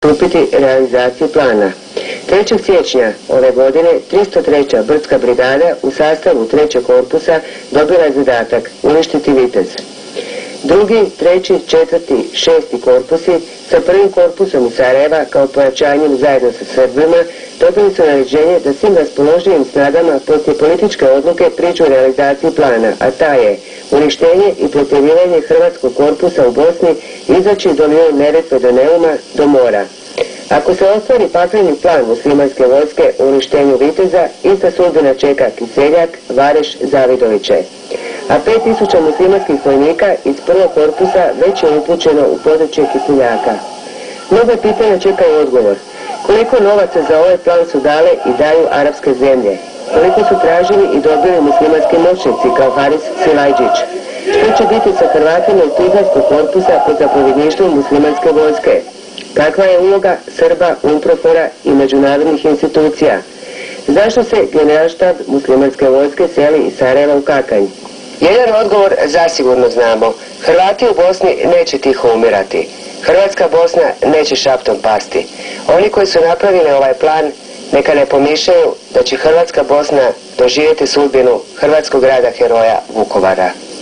pristupiti realizaciji plana. 3. siječnja ove godine 303. brdska brigada u sastavu 3. korpusa dobila je zadatak uništiti Vitez. 2., 3., 4., 6. korpusi sa 1. korpusom iz Sarajeva kao pojačanjem zajedno sa Srbima dobili su naređenje da svim raspoloživim snagama poslije političke odluke priđu realizaciji plana, a ta je uništenje i protjerivanje hrvatskog korpusa u Bosni izaći dolijom Neretve do Neuma do mora. Ako se ostvari pakleni plan muslimanske vojske u uništenju Viteza, ista sudbina čeka Kiseljak, Vareš, Zavidoviće. A 5000 muslimanskih vojnika iz 1. korpusa već je upućeno u područje Kiseljaka. Mnogo pitanja čekaju odgovor. Koliko novaca za ovaj plan su dale i daju arapske zemlje? Koliko su tražili i dobili muslimanski moćnici kao Haris Silajđić? Što će biti sa Hrvatima iz Tuzlanskog korpusa pod zapovjedništvom muslimanske vojske? Kakva je uloga Srba, UNPROFOR-a i međunarodnih institucija? Zašto se generalštab muslimanske vojske seli iz Sarajeva u Kakanj? Jedan odgovor zasigurno znamo. Hrvati u Bosni neće tiho umirati. Hrvatska Bosna neće šaptom pasti. Oni koji su napravili ovaj plan neka ne pomišljaju da će Hrvatska Bosna doživjeti sudbinu hrvatskog grada heroja Vukovara.